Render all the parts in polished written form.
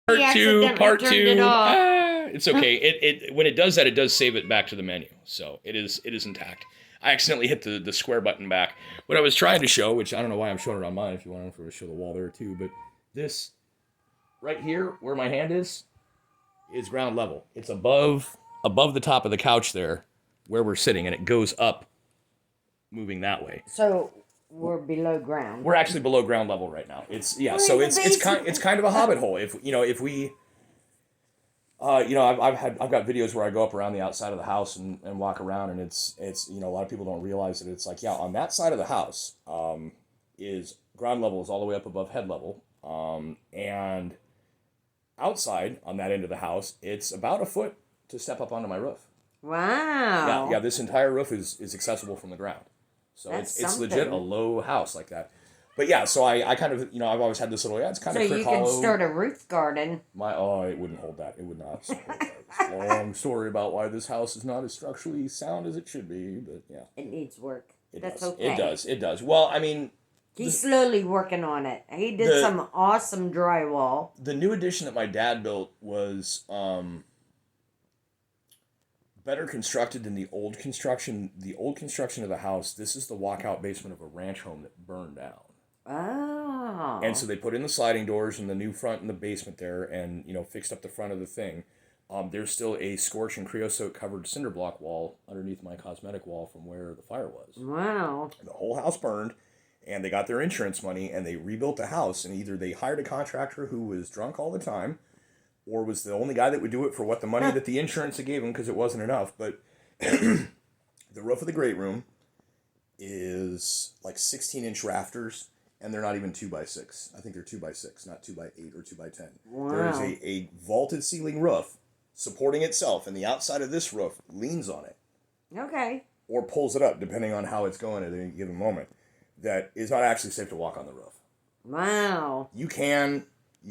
Part two. It's okay. It when it does that, it does save it back to the menu, so it is intact. I accidentally hit the square button back. What I was trying to show, which I don't know why I'm showing it on mine. If you want to show the wall there too, but this right here, where my hand is ground level. It's above the top of the couch there, where we're sitting, and it goes up, moving that way. So we're below ground. We're actually below ground level right now. It's kind of a hobbit hole. If we I've got videos where I go up around the outside of the house and walk around, and it's a lot of people don't realize that it's like, on that side of the house is ground level is all the way up above head level, and outside on that end of the house it's about a foot to step up onto my roof. Wow. Yeah. This entire roof is accessible from the ground, so it's legit a low house like that. But yeah, so I kind of, I've always had this little, it's kind of crick hollow. So you can start a roof garden. It wouldn't hold that. It would not support that. It's a long story about why this house is not as structurally sound as it should be, but yeah. It needs work. That's okay. It does. Well, I mean... He's slowly working on it. He did some awesome drywall. The new addition that my dad built was better constructed than the old construction. The old construction of the house, this is the walkout basement of a ranch home that burned down. Oh. And so they put in the sliding doors and the new front in the basement there, and fixed up the front of the thing. There's still a scorch and creosote covered cinder block wall underneath my cosmetic wall from where the fire was. Wow. The whole house burned, and they got their insurance money and they rebuilt the house, and either they hired a contractor who was drunk all the time, or was the only guy that would do it for what the money that the insurance gave him, because it wasn't enough. But the roof of the great room is like 16-inch rafters. And they're not even 2x6. I think they're 2x6, not 2x8 or 2x10. Wow. There is a vaulted ceiling roof supporting itself, and the outside of this roof leans on it. Okay. Or pulls it up, depending on how it's going at any given moment. That is not actually safe to walk on the roof. Wow. You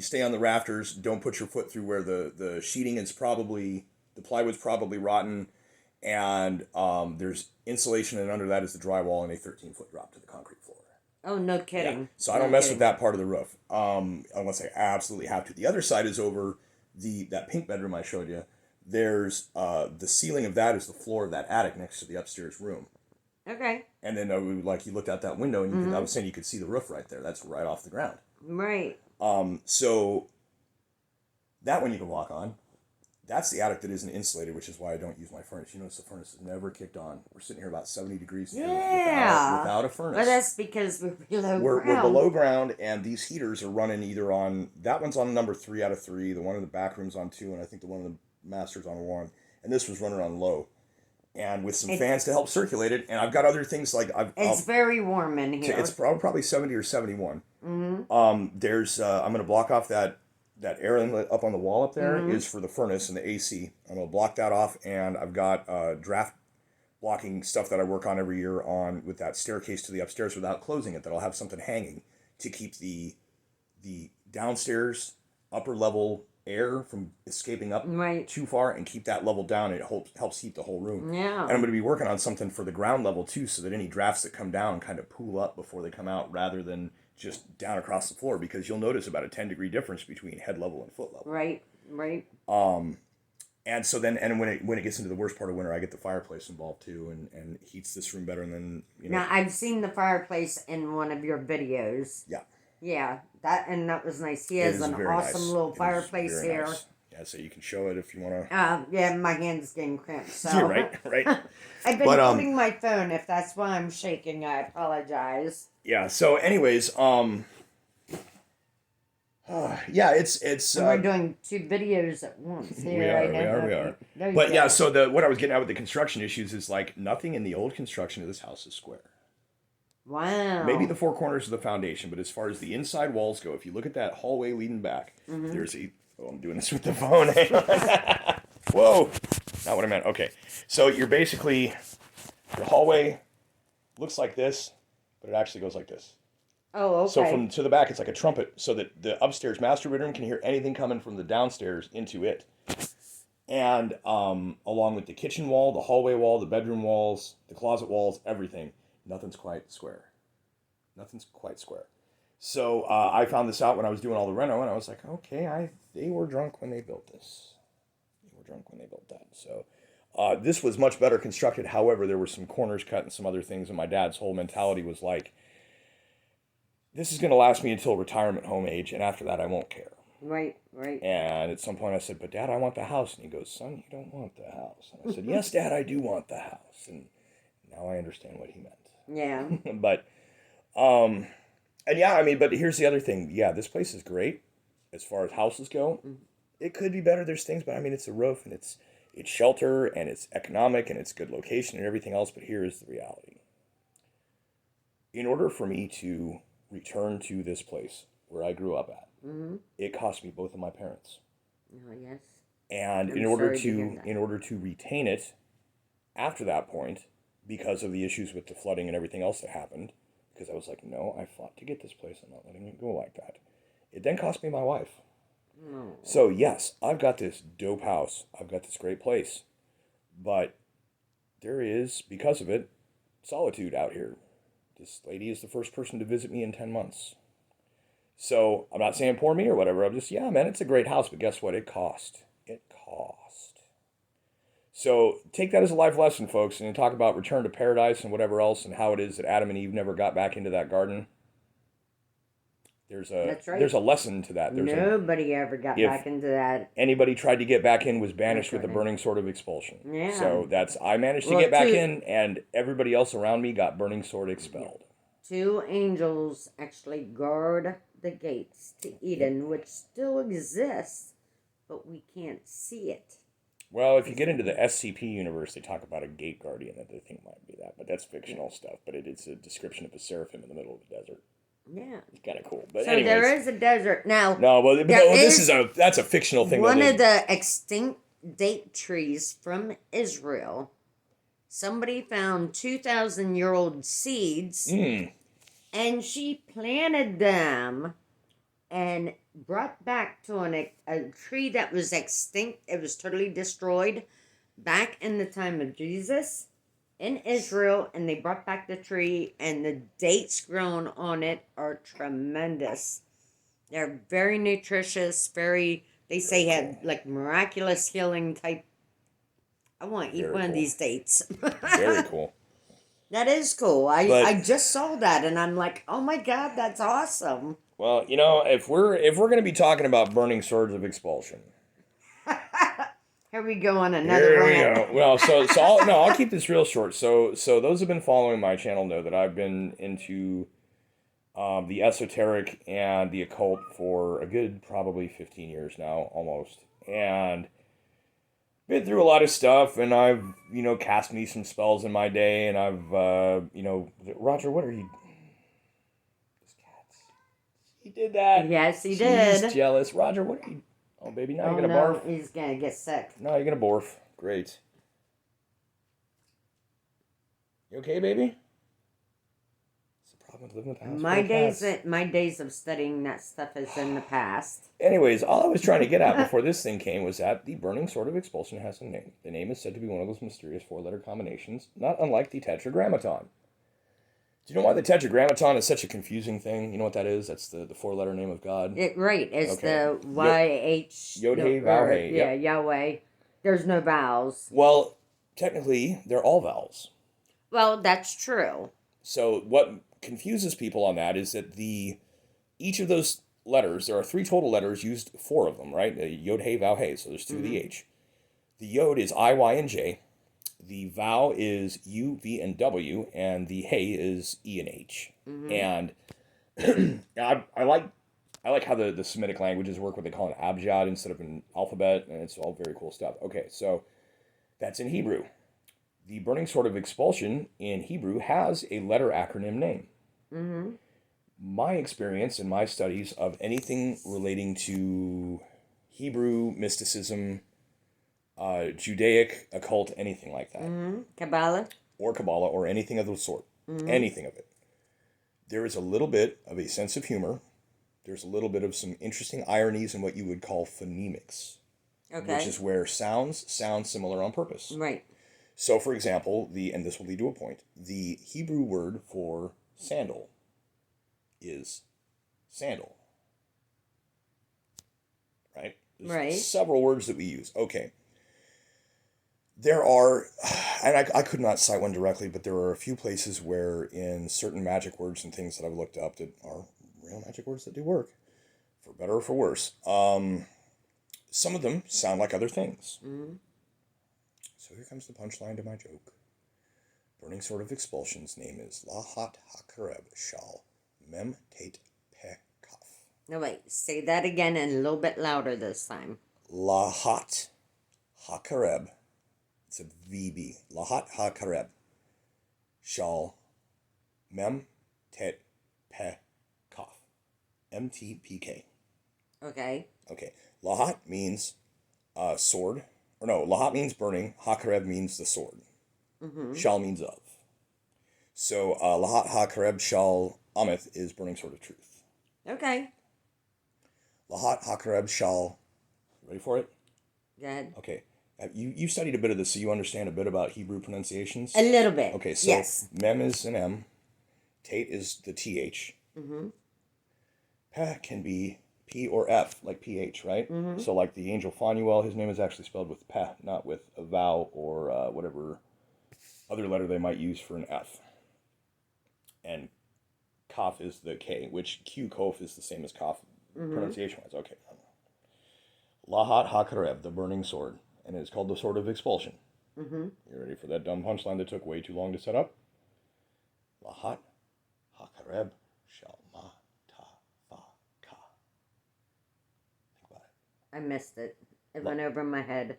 stay on the rafters, don't put your foot through where the sheeting is the plywood's probably rotten, and there's insulation, and under that is the drywall and a 13-foot drop to the concrete floor. Oh, no kidding. Yeah. So I don't mess with that part of the roof, unless I absolutely have to. The other side is over that pink bedroom I showed you. There's the ceiling of that is the floor of that attic next to the upstairs room. Okay. And then you looked out that window, and I was saying you could see the roof right there. That's right off the ground. Right. So that one you can walk on. That's the attic that isn't insulated, which is why I don't use my furnace. You notice the furnace is never kicked on. We're sitting here about 70 degrees without a furnace. Well, that's because we're below ground. We're below ground, and these heaters are running either on... That one's on number 3 out of 3. The one in the back room's on 2, and I think the one in the master's on 1. And this was running on low. And with some fans to help circulate it. And I've got other things like... It's very warm in here. It's probably 70 or 71. Mm-hmm. I'm going to block off that air inlet up on the wall up there is for the furnace and the AC. I'm going to block that off, and I've got draft blocking stuff that I work on every year with that staircase to the upstairs without closing it, that I'll have something hanging to keep the downstairs upper level air from escaping up too far and keep that level down, and it helps heat the whole room. Yeah. And I'm going to be working on something for the ground level too, so that any drafts that come down kind of pool up before they come out, rather than just down across the floor, because you'll notice about a 10-degree difference between head level and foot level. Right. And so then, and when it gets into the worst part of winter, I get the fireplace involved too, and heats this room better. And then, Now, I've seen the fireplace in one of your videos. Yeah. Yeah, that was nice. He has an awesome little fireplace here. Nice. Yeah, so you can show it if you want to. Yeah, my hand's getting cramped. So. You're right. I've been holding my phone. If that's why I'm shaking, I apologize. Yeah. So, anyways, it's. We're doing 2 videos at once. We are. But yeah, so what I was getting at with the construction issues is like nothing in the old construction of this house is square. Wow. Maybe the 4 corners of the foundation, but as far as the inside walls go, if you look at that hallway leading back, there's I'm doing this with the phone. Whoa. Not what I meant. Okay. So you're basically, the hallway looks like this, but it actually goes like this. Oh, okay. So from to the back, it's like a trumpet, so that the upstairs master bedroom can hear anything coming from the downstairs into it. And along with the kitchen wall, the hallway wall, the bedroom walls, the closet walls, everything, nothing's quite square. So I found this out when I was doing all the reno, and I was like, okay, they were drunk when they built this. They were drunk when they built that. So this was much better constructed. However, there were some corners cut and some other things, and my dad's whole mentality was like, this is going to last me until retirement home age, and after that I won't care. Right, right. And at some point I said, but Dad, I want the house. And he goes, son, you don't want the house. And I said, yes, Dad, I do want the house. And now I understand what he meant. Yeah. But, and yeah, I mean, but here's the other thing. Yeah, this place is great as far as houses go. Mm-hmm. It could be better. There's things, but I mean, it's a roof and it's shelter and it's economic and it's good location and everything else. But here is the reality. In order for me to return to this place where I grew up at, mm-hmm. it cost me both of my parents. Oh, yes. And in order to retain it after that point, because of the issues with the flooding and everything else that happened, because I was like, no, I fought to get this place. I'm not letting it go like that. It then cost me my wife. No. So yes, I've got this dope house. I've got this great place. But there is, because of it, solitude out here. This lady is the first person to visit me in 10 months. So I'm not saying poor me or whatever. I'm just, yeah, man, it's a great house. But guess what? It cost. It cost. So take that as a life lesson, folks, and talk about return to paradise and whatever else and how it is that Adam and Eve never got back into that garden. There's a lesson to that. Nobody ever got back into that. Anybody tried to get back in was banished with a burning sword of expulsion. Yeah. So I managed to get back in, and everybody else around me got burning sword expelled. 2 angels actually guard the gates to Eden, which still exists, but we can't see it. Well, if you get into the SCP universe, they talk about a gate guardian that they think might be that, but that's fictional stuff. But it's a description of a seraphim in the middle of the desert. Yeah, it's kind of cool. But so anyways, there is a desert now. No, well, that's a fictional thing. One of the extinct date trees from Israel. Somebody found 2,000-year-old seeds, and she planted them, and brought back to a tree that was extinct. It was totally destroyed back in the time of Jesus in Israel, and they brought back the tree, and the dates grown on it are tremendous. They're very nutritious, they say had like miraculous healing type. I want to eat one of these dates. Very cool. That is cool. I just saw that, and I'm like, oh my God, that's awesome. Well, if we're going to be talking about burning swords of expulsion. Here we go on another rant. Well, I'll keep this real short. So those who've been following my channel know that I've been into the esoteric and the occult for a good probably 15 years now, almost. And been through a lot of stuff, and I've, cast me some spells in my day, and I've, Roger, what are you... He did that. Yes, he did. He's jealous. Roger, what are you... Oh, baby, now you're going to barf? He's going to get sick. No, you're going to barf. Great. You okay, baby? What's the problem with living with the house? My days of studying that stuff is in the past. Anyways, all I was trying to get at before this thing came was that the burning sword of expulsion has a name. The name is said to be one of those mysterious 4-letter combinations, not unlike the Tetragrammaton. Do you know why the Tetragrammaton is such a confusing thing? You know what that is? That's the 4-letter name of God. It's the YH. Yod-Heh-Vav-Heh. Yeah, Yahweh. There's no vowels. Well, technically, they're all vowels. Well, that's true. So what confuses people on that is that each of those letters, there are 3 total letters, used 4 of them, right? Yod-Heh-Vav-Heh, so there's 2 of the H. The Yod is I, Y, and J. The Vow is U, V, and W, and the Hey is E and H. Mm-hmm. And I like how the Semitic languages work, what they call an abjad instead of an alphabet, and it's all very cool stuff. Okay, so that's in Hebrew. The burning sword of expulsion in Hebrew has a letter acronym name. Mm-hmm. My experience and my studies of anything relating to Hebrew mysticism, Judaic, occult, anything like that. Mm-hmm. Kabbalah, or anything of the sort. Mm-hmm. Anything of it. There is a little bit of a sense of humor. There's a little bit of some interesting ironies in what you would call phonemics. Okay. Which is where sounds sound similar on purpose. Right. So, for example, and this will lead to a point, the Hebrew word for sandal is sandal. Right? There's Right. several words that we use. Okay. There are, and I could not cite one directly, but there are a few places where in certain magic words and things that I've looked up that are real magic words that do work, for better or for worse. Some of them sound like other things. Mm-hmm. So here comes the punchline to my joke. Burning Sword of Expulsion's name is Lahat HaKareb Shal Mem Tate Pe Kaf. No, wait. Say that again and a little bit louder this time. Lahat HaKareb. It's a VB. Lahat HaKareb Shal Mem Tate Pe Kaf. MTPK. Okay. Okay. Lahat means sword. Or no, Lahat means burning. HaKareb means the sword. Mm-hmm. Shal means of. So Lahat HaKareb Shal Amith is burning sword of truth. Okay. Lahat HaKareb Shal. Ready for it? Go ahead. Okay. You studied a bit of this, so you understand a bit about Hebrew pronunciations? A little bit. Okay, so yes. Mem is an M. Tate is the TH. Mm-hmm. Peh can be P or F, like PH, right? Mm-hmm. So like the angel Phanuel, his name is actually spelled with Peh, not with a vowel or whatever other letter they might use for an F. And Kaf is the K, which Q Kof is the same as Kaf pronunciation-wise. Okay. Lahat HaKareb, the burning sword. And it's called the Sword of Expulsion. Mm-hmm. You ready for that dumb punchline that took way too long to set up? Lahat HaKareb Shal Ma Ta Fa Ka. Think about it. I missed it. It went over my head.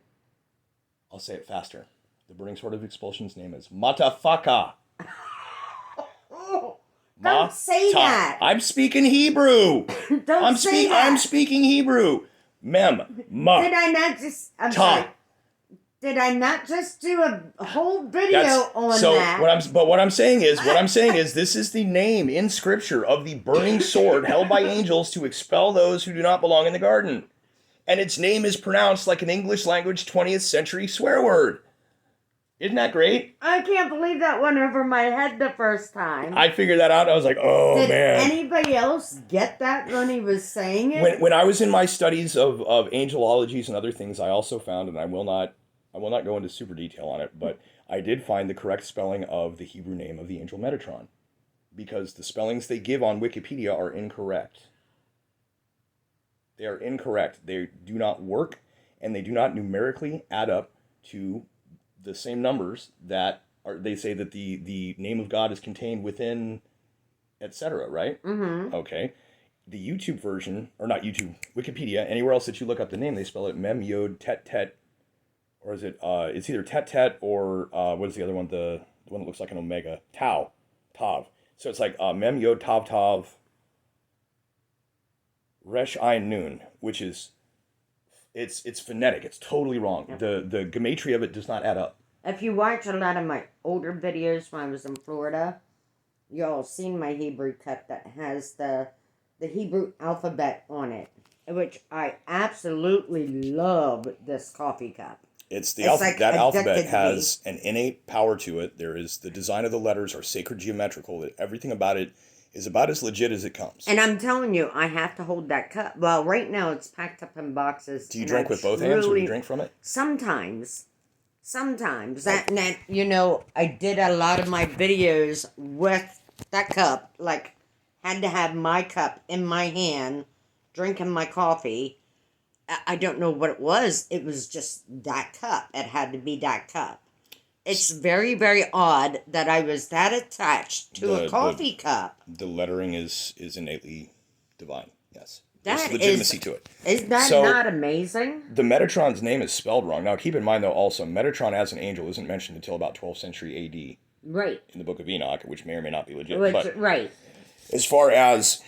I'll say it faster. The Burning Sword of Expulsion's name is Matafaka. Don't say that. I'm speaking Hebrew. Don't say that. I'm speaking Hebrew. Mem. Ma. Did I not just... I'm Ta. sorry. Did I not just do a whole video on so that? What I'm saying is this is the name in Scripture of the burning sword held by angels to expel those who do not belong in the garden. And its name is pronounced like an English language 20th century swear word. Isn't that great? I can't believe that went over my head the first time. I figured that out and I was like, oh, Did man. anybody else get that when he was saying it? When I was in my studies of angelologies and other things, I also found, and I will not go into super detail on it, but I did find the correct spelling of the Hebrew name of the angel Metatron. Because the spellings they give on Wikipedia are incorrect. They are incorrect. They do not work, and they do not numerically add up to the same numbers that are. They say that the name of God is contained within, etc., right? Mm-hmm. Okay. The YouTube version, or not YouTube, Wikipedia, anywhere else that you look up the name, they spell it Mem Yod Tet Tet, or is it, it's either Tet Tet or, what is the other one, the one that looks like an omega, Tau, Tav. So it's like Mem Yod Tav Tav, Resh Ayin Nun, which is, it's phonetic, it's totally wrong. Yep. The gematria of it does not add up. If you watch a lot of my older videos when I was in Florida, y'all seen my Hebrew cup that has the Hebrew alphabet on it, which I absolutely love this coffee cup. It's like that alphabet has an innate power to it. There is the design of the letters are sacred geometrical. Everything about it is about as legit as it comes. And I'm telling you, I have to hold that cup. Well, right now it's packed up in boxes. Do you drink with both hands or do you drink from it? Sometimes. That you know, I did a lot of my videos with that cup. Like, had to have my cup in my hand, drinking my coffee. I don't know what it was. It was just that cup. It had to be that cup. It's very, very odd that I was that attached to a coffee cup. The lettering is innately divine. Yes. There's legitimacy to it. Is that not amazing? The Metatron's name is spelled wrong. Now, keep in mind, though, also, Metatron as an angel isn't mentioned until about 12th century A.D. Right. In the Book of Enoch, which may or may not be legit. Right. As far as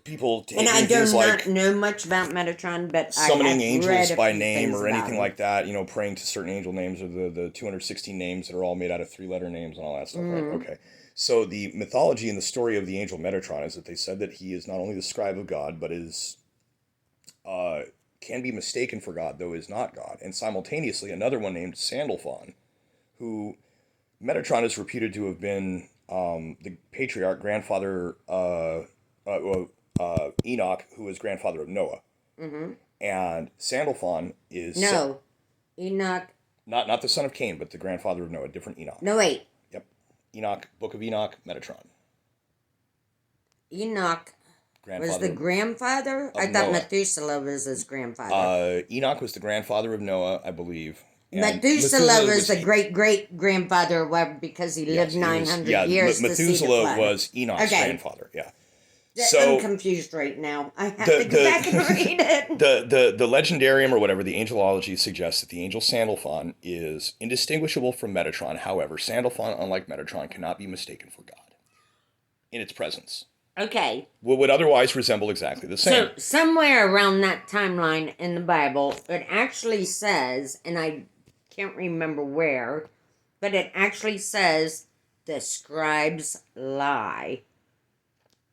people taking things like... And I do not know much about Metatron, but summoning angels by name name or anything like that, you know, praying to certain angel names or the 216 names that are all made out of 3-letter names and all that stuff, right? Okay. So the mythology and the story of the angel Metatron is that they said that he is not only the scribe of God, but is... can be mistaken for God, though is not God. And simultaneously, another one named Sandalphon, who Metatron is reputed to have been the patriarch, grandfather, Enoch, who was grandfather of Noah. Mm-hmm. And Sandalphon is No. Enoch. not the son of Cain, but the grandfather of Noah, different Enoch. No, wait. Yep. Enoch, Book of Enoch, Metatron. Enoch was the Grandfather grandfather? I thought Noah. Methuselah was his grandfather. Enoch was the grandfather of Noah, I believe. And Methuselah was the great-great-grandfather because he lived 900 years to see the Methuselah flood. was Enoch's grandfather, yeah. So, I'm confused right now. I have to go back and read it. The legendarium or whatever, the angelology suggests that the angel Sandalphon is indistinguishable from Metatron. However, Sandalphon, unlike Metatron, cannot be mistaken for God in its presence. Okay. What would otherwise resemble exactly the same. So, somewhere around that timeline in the Bible, it actually says, and I can't remember where, but it actually says the scribes lie.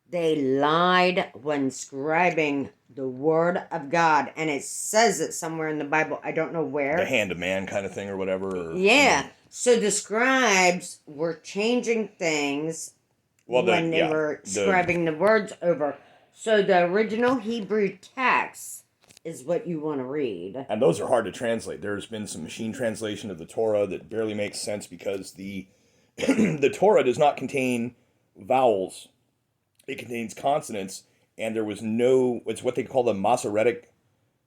They lied when scribing the word of God, and it says it somewhere in the Bible. I don't know where. The hand of man kind of thing or whatever. Yeah. So the scribes were changing things when they were scribing the words over. So the original Hebrew text is what you want to read. And those are hard to translate. There's been some machine translation of the Torah that barely makes sense because the the Torah does not contain vowels. It contains consonants, and there was it's what they call the Masoretic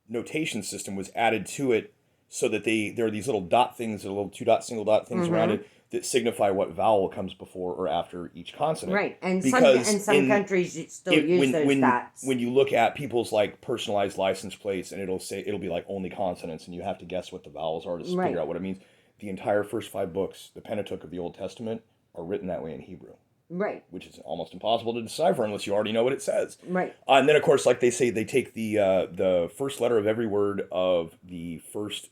Notation system was added to it so that there are these little dot things, little 2-dot, single dot things around it that signify what vowel comes before or after each consonant. Right, and some countries still use those dots. When you look at people's like personalized license plates, and it'll be like only consonants, and you have to guess what the vowels are to figure out what it means. The entire first 5 books, the Pentateuch of the Old Testament, are written that way in Hebrew. Right. Which is almost impossible to decipher unless you already know what it says. Right. And then, of course, like they say, they take the first letter of every word of the first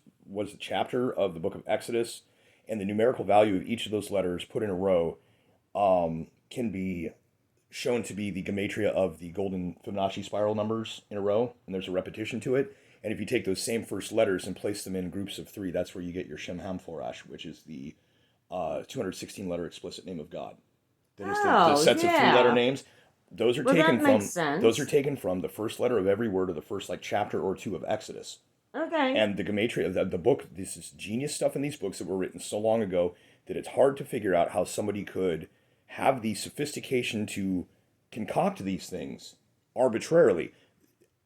chapter of the book of Exodus, and the numerical value of each of those letters put in a row can be shown to be the gematria of the golden Fibonacci spiral numbers in a row, and there's a repetition to it. And if you take those same first letters and place them in groups of 3, that's where you get your Shem Hamforash, which is the 216-letter explicit name of God. That is the sets of 3-letter names. Those are taken from the first letter of every word of the first chapter or 2 of Exodus. Okay. And the gematria of the book, this is genius stuff in these books that were written so long ago that it's hard to figure out how somebody could have the sophistication to concoct these things arbitrarily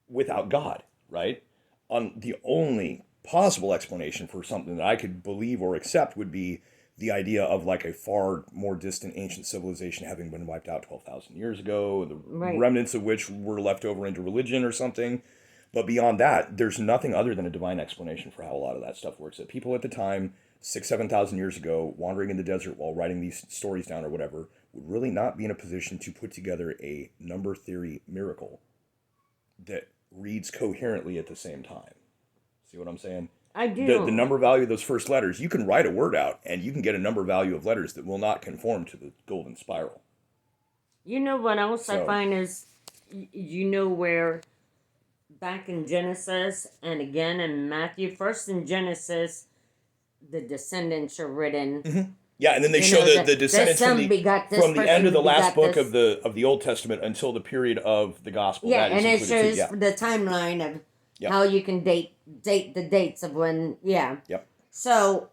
without God, right? The only possible explanation for something that I could believe or accept would be the idea of like a far more distant ancient civilization having been wiped out 12,000 years ago, the remnants of which were left over into religion or something. But beyond that, there's nothing other than a divine explanation for how a lot of that stuff works. That people at the time, 7,000 years ago, wandering in the desert while writing these stories down or whatever, would really not be in a position to put together a number theory miracle that reads coherently at the same time. See what I'm saying? I do. The number value of those first letters, you can write a word out, and you can get a number value of letters that will not conform to the golden spiral. You know what else I find is, where back in Genesis and again in Matthew, first in Genesis, the descendants are written. Mm-hmm. Yeah, and then they show the descendants from the end of the last book of the Old Testament until the period of the Gospel. Yeah, and it shows the timeline of how you can date the dates of when. Yeah. Yep. So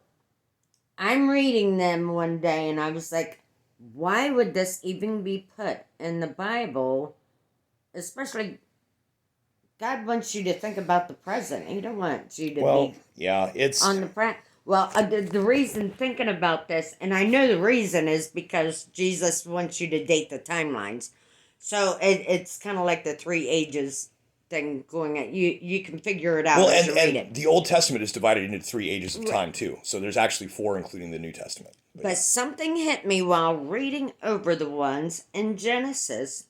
I'm reading them one day, and I was like, why would this even be put in the Bible? Especially, God wants you to think about the present. He don't want you to be on the present. Well, the reason thinking about this, and I know the reason is because Jesus wants you to date the timelines. So it's kind of like the 3 ages thing going on. You can figure it out as you read it. The Old Testament is divided into 3 ages of time, too. So there's actually 4, including the New Testament. But something hit me while reading over the ones in Genesis,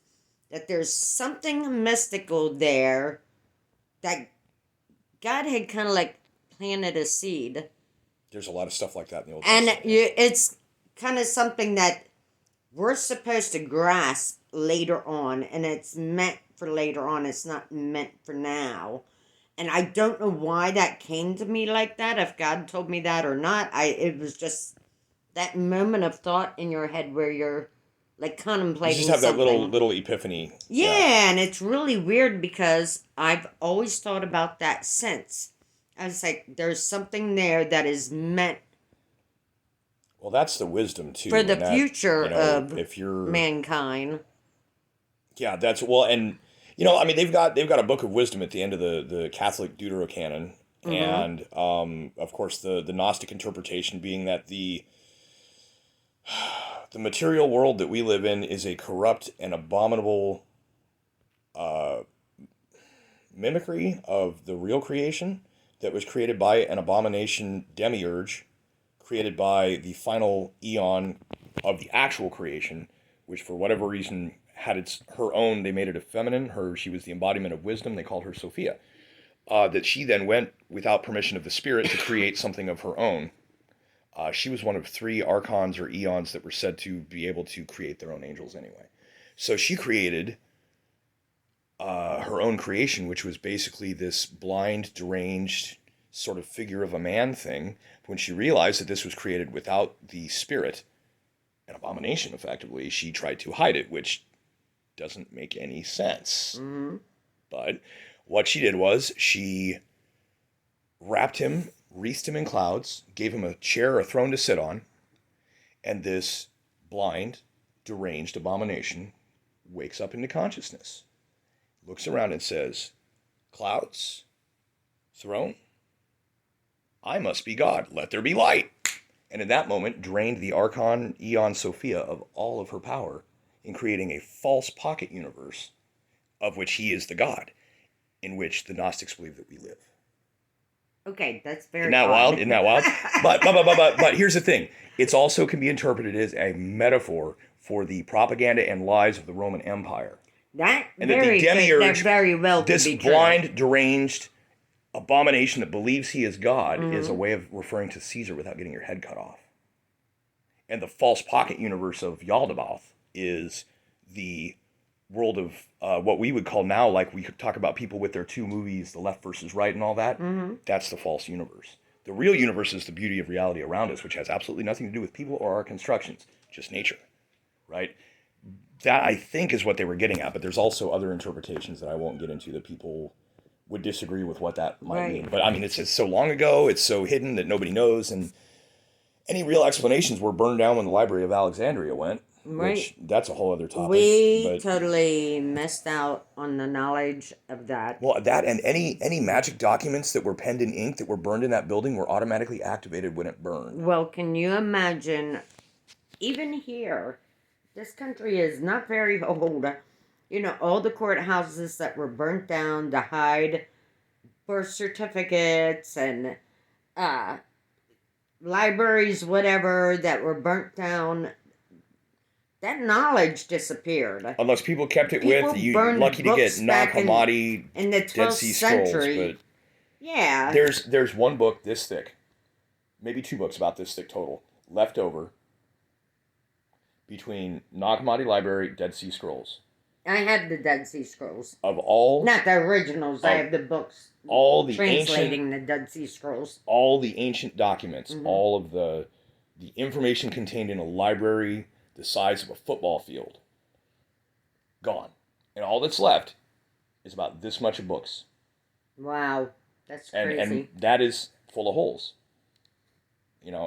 that there's something mystical there that God had kind of like planted a seed. There's a lot of stuff like that in the Old Testament. And it's kind of something that we're supposed to grasp later on, and it's meant for later on. It's not meant for now. And I don't know why that came to me like that, if God told me that or not. It was just that moment of thought in your head where you're like You contemplating just have that something. little epiphany. Yeah, and it's really weird because I've always thought about that since. I was like, there's something there that is meant Well, that's the wisdom too. for the And that, future of if you're, mankind. yeah, that's, well, and, I mean, they've got a book of wisdom at the end of the Catholic Deuterocanon. Mm-hmm. And, of course, the Gnostic interpretation being that the material world that we live in is a corrupt and abominable mimicry of the real creation that was created by an abomination demiurge created by the final eon of the actual creation, which for whatever reason had her own. They made it a feminine. She was the embodiment of wisdom. They called her Sophia. That she then went without permission of the spirit to create something of her own. She was one of 3 archons or eons that were said to be able to create their own angels anyway. So she created her own creation, which was basically this blind, deranged sort of figure of a man thing. When she realized that this was created without the spirit, an abomination effectively, she tried to hide it, which doesn't make any sense. Mm-hmm. But what she did was she wrapped him, wreathed him in clouds, gave him a chair, a throne to sit on, and this blind, deranged abomination wakes up into consciousness, looks around and says, "Clouds? Throne? I must be God. Let there be light." And in that moment drained the Archon Eon Sophia of all of her power in creating a false pocket universe of which he is the God, in which the Gnostics believe that we live. Okay, that's very Isn't that odd. wild? Isn't that wild? But here's the thing. It also can be interpreted as a metaphor for the propaganda and lies of the Roman Empire. That And that the that demiurge, very well could this be true. blind, deranged abomination that believes he is God, Mm-hmm. is a way of referring to Caesar without getting your head cut off. And the false pocket universe of Yaldabaoth is the world of what we would call now, like we could talk about people with their 2 movies, the left versus right and all that. Mm-hmm. That's the false universe. The real universe is the beauty of reality around us, which has absolutely nothing to do with people or our constructions, just nature, right? That, I think, is what they were getting at, but there's also other interpretations that I won't get into that people would disagree with what that might mean. But I mean, it's so long ago, it's so hidden that nobody knows, and any real explanations were burned down when the Library of Alexandria went. Right. Which, that's a whole other topic. We totally missed out on the knowledge of that. Well, that and any magic documents that were penned in ink that were burned in that building were automatically activated when it burned. Well, can you imagine, even here, this country is not very old. All the courthouses that were burnt down to hide birth certificates and libraries, whatever, that were burnt down. That knowledge disappeared. Unless people kept it with, you're lucky to get Nag Hammadi in the 12th Dead Sea Scrolls. century. But yeah. There's one book this thick, maybe 2 books about this thick total, left over between Nag Hammadi Library, Dead Sea Scrolls. I have the Dead Sea Scrolls. Of all... Not the originals, I have the books all the translating the Dead Sea Scrolls. All the ancient documents, all of the information contained in a library the size of a football field, gone. And all that's left is about this much of books. Wow, that's crazy. And that is full of holes.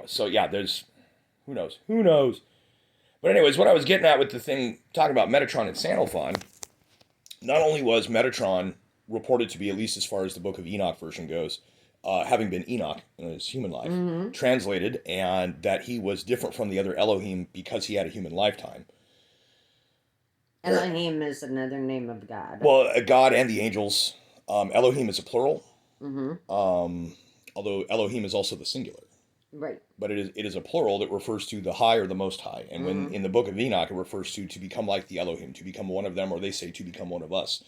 So yeah, there's... Who knows? But anyways, what I was getting at with the thing, talking about Metatron and Sandalphon, not only was Metatron reported to be, at least as far as the Book of Enoch version goes, having been Enoch in his human life, translated, and that he was different from the other Elohim because he had a human lifetime. Elohim is another name of God. Well, God and the angels. Elohim is a plural, although Elohim is also the singular. Right. But it is a plural that refers to the high or the most high. And when in the Book of Enoch, it refers to become like the Elohim, to become one of them, or they say to become one of us.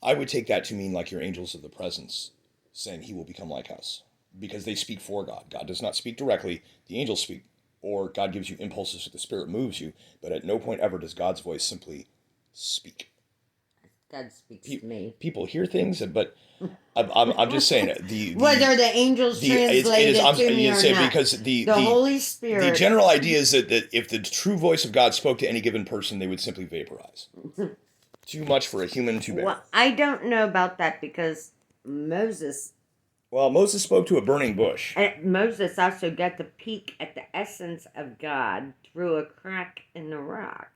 I would take that to mean like your angels of the presence, saying he will become like us, because they speak for God. God does not speak directly. The angels speak, or God gives you impulses that the Spirit moves you, but at no point ever does God's voice simply speak. God speaks to me. People hear things, but I'm just saying whether the angels translate it to me or not. Because the Holy Spirit. The general idea is that if the true voice of God spoke to any given person, they would simply vaporize. Too much for a human, too big. Well, I don't know about that because Moses. Well, Moses spoke to a burning bush. And Moses also got to peek at the essence of God through a crack in the rock.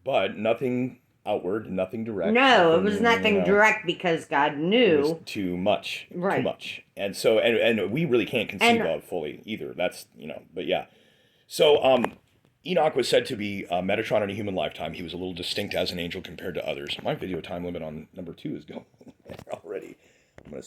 But nothing outward, nothing direct. No, it was nothing direct because God knew. It was too much. Right. Too much. And so, and we really can't conceive of fully either. That's, but yeah. So, Enoch was said to be Metatron in a human lifetime. He was a little distinct as an angel compared to others. My video time limit on number 2 is going already. I'm going to start.